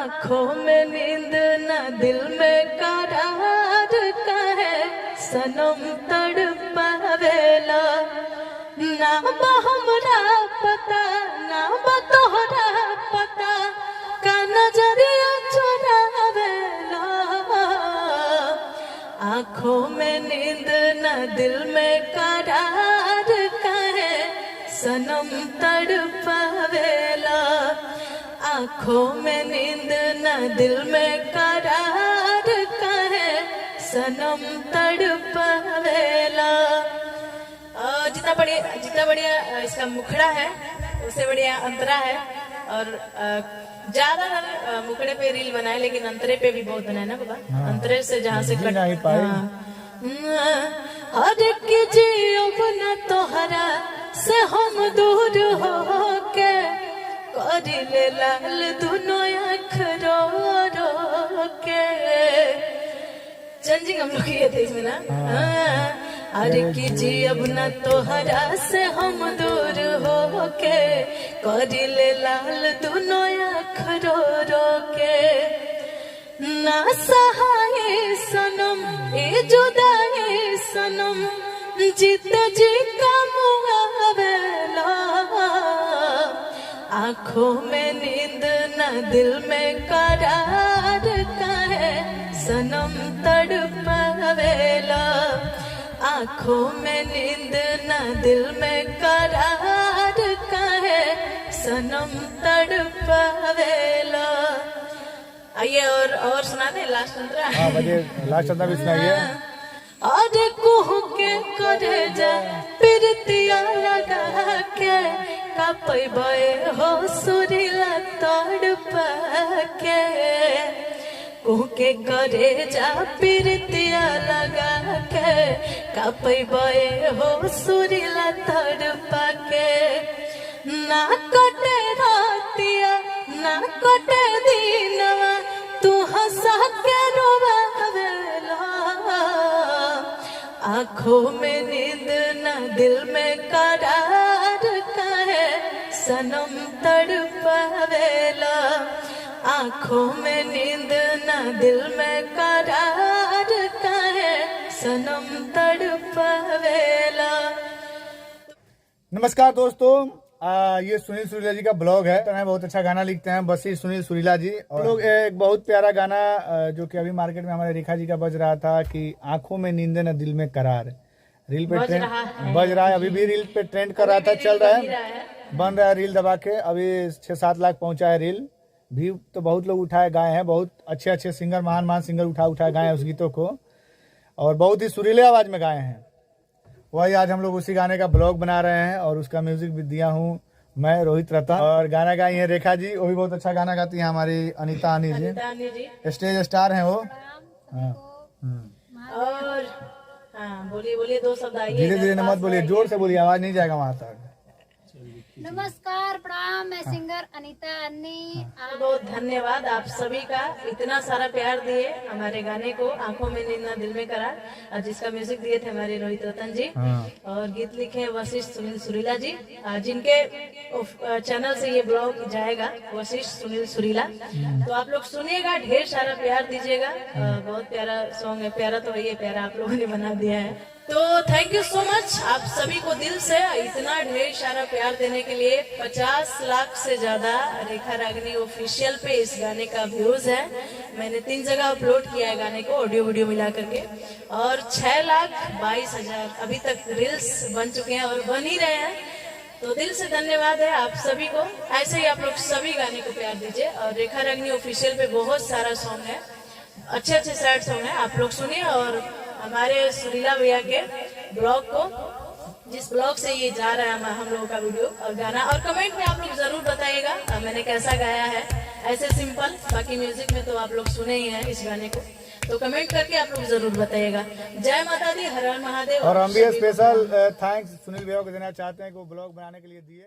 आँखों में नींद न दिल में करार कहे सनम तड़पावेला ना बा हमरा पता ना बा तोहरा पता का नजरिया चुरावेला आँखों में नींद न दिल में करार कहे सनम तड़पावेला आँखों में नींद न दिल में करार कहे सनम तड़पावेला। जितना बढ़िया इसका मुखड़ा है उससे बढ़िया अंतरा है और ज्यादातर मुखड़े पे रील बनाए लेकिन अंतरे पे भी बहुत बनाए ना बाबा। अंतरे से जहाँ से कट हर की जियो न तोहरा से हम दूर हो के करिले लाल दुनो आँख रो रो के चंजिंग हम लोग ये थे इसमें ना। अरे कीजिए अब न तोहरा से हम दूर हो के करिले लाल दुनो आँख रो रो के ना सहाय सनम ए जुदाई सनम जीत जी का मुआवेला आँखों में नींद न दिल में करार कहे सनम तड़पावेला आँखों में नींद न दिल में करार कहे सनम तड़पावेला। आइए और सुना दे लास्ट अंतरा। हाँ बजे लास्ट अंतरा भी सुनाइए। और कुह के करे जा प्रीतिया लगा के कपबे हो सुरीला तड़पा के कुह के करे जा प्रीतिया लगा के कपबे हो सुरीला तड़पा के ना कटे रातिया ना कटे दिनवा तू हंसा के रोवावेला आँखों में नींद न दिल में करार कहे सनम तड़पावेला आँखों में नींद न दिल में करार कहे सनम तड़पावेला। नमस्कार दोस्तों, ये सुनील सुरीला जी का ब्लॉग है। तो बहुत अच्छा गाना लिखते हैं वशिष्ठ सुनील सुरीला जी। और लोग एक बहुत प्यारा गाना जो कि अभी मार्केट में हमारे रेखा जी का बज रहा था कि आंखों में नींद न दिल में करार, रील पे ट्रेंड बज रहा है। अभी भी रील पे ट्रेंड कर रहा था, चल रहा है, बन रहा है रील दबा के। अभी 6-7 लाख पहुंचा है रील भी। तो बहुत लोग उठाए गाए हैं, बहुत अच्छे सिंगर, महान सिंगर उठाए गाए हैं उस गीतों को और बहुत ही सुरीले आवाज में गाए हैं। वही आज हम लोग उसी गाने का ब्लॉग बना रहे हैं और उसका म्यूजिक भी दिया हूँ मैं, रोहित रतन। और गाना गाई है रेखा जी, वो भी बहुत अच्छा गाना गाती है। हमारी अनीता आनी जी स्टेज स्टार हैं वो। और बोलिए 2 शब्द आइए। धीरे धीरे मत बोलिए, जोर से बोलिए, आवाज नहीं जाएगा वहां तक। नमस्कार, प्रणाम, मैं सिंगर अनीता अन्नी। बहुत धन्यवाद आप सभी का, इतना सारा प्यार दिए हमारे गाने को आंखों में नींद न दिल में करार, और जिसका म्यूजिक दिए थे हमारे रोहित रतन जी और गीत लिखे वशिष्ठ सुनील सुरीला जी, जिनके चैनल से ये ब्लॉग जाएगा वशिष्ठ सुनील सुरीला। तो आप लोग सुनिएगा, ढेर सारा प्यार दीजिएगा। बहुत प्यारा सॉन्ग है, प्यारा तो है, प्यारा आप लोगों ने बना दिया है। तो थैंक यू सो मच आप सभी को दिल से इतना ढेर सारा प्यार देने के लिए। 50 लाख से ज्यादा रेखा रागिनी ऑफिशियल पे इस गाने का व्यूज है। मैंने 3 जगह अपलोड किया है गाने को, ऑडियो वीडियो मिला करके, और 6,22,000 अभी तक रील्स बन चुके हैं और बन ही रहे हैं। तो दिल से धन्यवाद है आप सभी को। ऐसे ही आप लोग सभी गाने को प्यार दीजिए। और रेखा रागिनी ऑफिशियल पे बहुत सारा सॉन्ग है, अच्छे सैड सॉन्ग है, आप लोग सुनिए। और हमारे सुरीला भैया के ब्लॉग को, जिस ब्लॉग से ये जा रहा है हम लोगों का वीडियो और गाना, और कमेंट में आप लोग जरूर बताइएगा मैंने कैसा गाया है। ऐसे सिंपल, बाकी म्यूजिक में तो आप लोग सुने ही हैं इस गाने को, तो कमेंट करके आप लोग जरूर बताइएगा। जय माता दी, हर हर महादेव। और हम भी स्पेशल थैंक्स सुनील भैया को देना चाहते हैं कि वो ब्लॉग बनाने के लिए दिए।